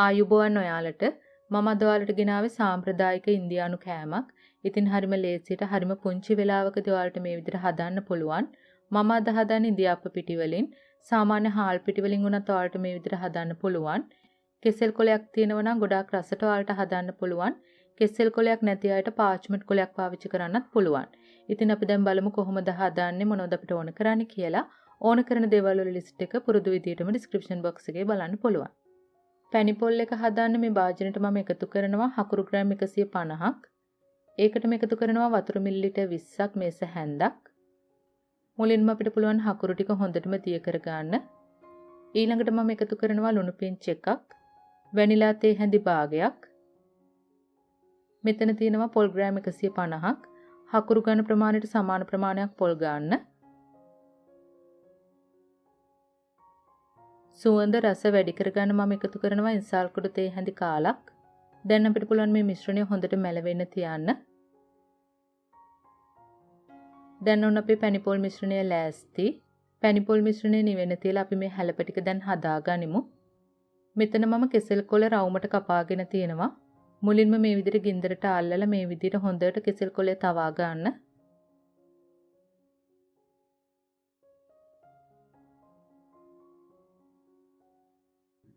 ආයුබෝවන් ඔයාලට මම අද ඔයාලට ගෙනාවේ සාම්ප්‍රදායික ඉන්දියානු කෑමක්. ඉතින් හරිම ලේසියට හරිම පුංචි වෙලාවකදී ඔයාලට මේ විදිහට හදන්න පුළුවන්. මම අද හදන්නේ ඉන්දියාප්ප පිටි වලින්. සාමාන්‍ය හාල් පිටි වලින් වුණත් ඔයාලට මේ විදිහට හදන්න පුළුවන්. කෙසෙල් කොලයක් තියෙනවා නම් ගොඩාක් රසට ඔයාලට හදන්න පුළුවන්. කෙසෙල් කොලයක් නැති අයට පාච්මන්ට් කොලයක් පාවිච්චි කරන්නත් පුළුවන්. ඉතින් අපි දැන් බලමු කොහොමද හදන්නේ මොනවද අපිට ඕන කරන්නේ කියලා. ඕන කරන දේවල් වල ලිස්ට් එක පුරුදු විදිහටම ඩිස්ක්‍රිප්ෂන් බොක්ස් එකේ බලන්න පුළුවන්. පැණි පොල් එක හදන්න මේ භාජනයට මම එකතු කරනවා හකුරු ග්‍රෑම් 150ක්. ඒකටම එකතු කරනවා වතුර මිලිලිටර් 20ක් මේස හැන්දක්. මුලින්ම අපිට පුළුවන් හකුරු ටික හොඳටම දිය කර ගන්න. ඊළඟට මම එකතු කරනවා ලුණු පිංච් එකක්, වැනිලා තේ හැඳි භාගයක්. මෙතන තියෙනවා පොල් ග්‍රෑම් 150ක්. හකුරු ගන්න ප්‍රමාණයට සමාන ප්‍රමාණයක් පොල් ගන්න. සුවඳ රස වැඩි කරගන්න මම එකතු කරනවා ඉන්සාල් කුඩු තේ හැඳි කාලක්. දැන් අපිට පුළුවන් මේ මිශ්‍රණය හොඳට මැලවෙන්න තියන්න. දැන් ඔන්න අපේ පැණිපොල් මිශ්‍රණය ලෑස්ති. පැණිපොල් මිශ්‍රණය නිවෙන්න තියලා අපි මේ හැලප ටික දැන් හදාගනිමු. මෙතන මම කෙසෙල් කොළ රවුමට කපාගෙන තියෙනවා. මුලින්ම මේ විදිහට ගින්දරට අල්ලලා මේ විදිහට හොඳට කෙසෙල් කොළේ තවා ගන්න.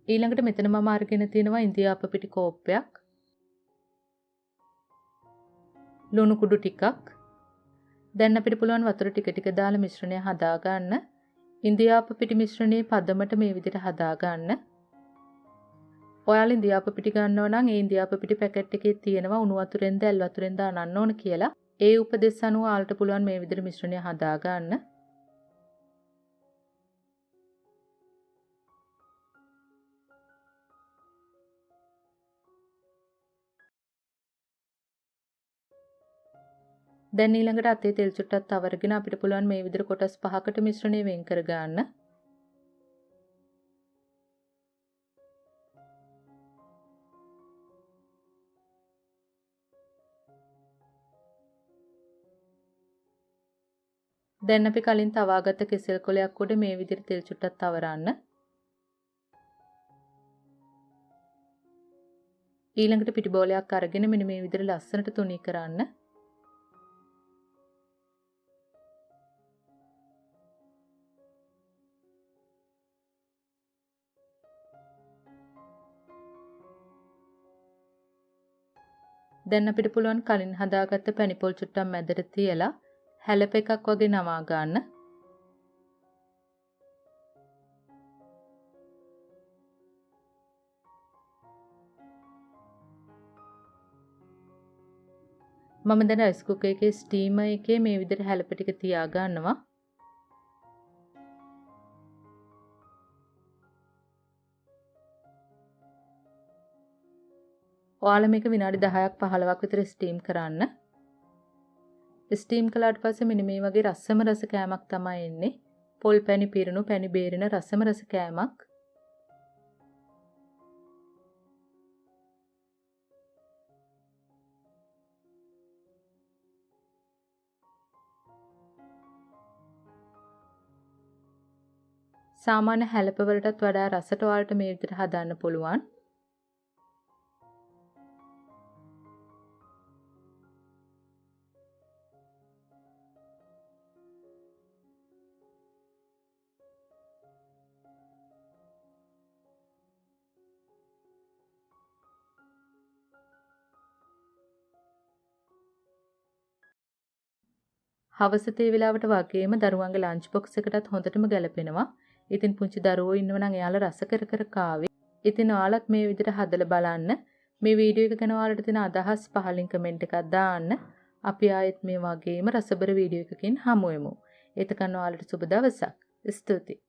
ඊළඟට මෙතන මම අරගෙන තිනවා ඉන්දියාප්ප පිටි කෝප්පයක්, ලුණු කුඩු ටිකක්. දැන් අපිට පුළුවන් වතුර ටික ටික දාලා මිශ්‍රණය හදා ගන්න. ඉන්දියාප්ප පිටි මිශ්‍රණයේ පදමට මේ විදිහට හදා ගන්න. ඔයාලා ඉන්දියාප්ප පිටි ගන්නවා නම් ඒ ඉන්දියාප්ප පිටි පැකට් එකේ තියෙනවා උණු වතුරෙන්ද ඇල් වතුරෙන්ද අනන්න ඕන කියලා. ඒ උපදෙස් අනුව ඔයාලට පුළුවන් මේ විදිහට මිශ්‍රණය හදා ගන්න. දැන් ඊළඟට අතේ තෙල් චුට්ටක් තවරගෙන අපිට පුළුවන් මේ විදිහට කොටස් 5කට මිශ්‍රණය වෙන් කර ගන්න. දැන් අපි කලින් තවාගත්ත කෙසෙල් කොලයක් උඩ මේ විදිහට තෙල් චුට්ටක් තවරන්න. ඊළඟට පිටි බෝලයක් අරගෙන මෙන්න මේ විදිහට ලස්සනට තුනී කරන්න. දැන් අපිට පුළුවන් කලින් හදාගත්ත පැණිපොල් චුට්ටක් මැදට තියලා හැලප එකක් වගේ නවා ගන්න. මම දැන් රයිස් කුකර් එකේ ස්ටීමර් එකේ මේ විදිහට හැලප ටික තියා ගන්නවා. ඔයාලා මේක විනාඩි 10ක් 15ක් විතර ස්ටීම් කරන්න. ස්ටීම් කළාට පස්සේ මෙන්න මේ වගේ රසම රස කෑමක් තමයි එන්නේ. පොල් පැණි පිරුණු පැණි බේරෙන රසම රස කෑමක්. සාමාන්‍ය හැලප වලටත් වඩා රසට ඔයාලට මේ විදිහට හදන්න පුළුවන්. හවස තේ වෙලාවට වගේම දරුවන්ගේ ලන්ච් බොක්ස් එකටත් හොඳටම ගැලපෙනවා. ඉතින් පුංචි දරුවෝ ඉන්නව නම් එයාලා රස කර කර කාවේ. ඉතින් ඔයාලත් මේ විදිහට හදලා බලන්න. මේ වීඩියෝ එක ගැන ඔයාලට තියෙන අදහස් පහලින් කමෙන්ට් එකක් දාන්න. අපි ආයෙත් මේ වගේම රසබර වීඩියෝ එකකින් හමු වෙමු. එතකන් ඔයාලට සුබ දවසක්. ස්තුතියි.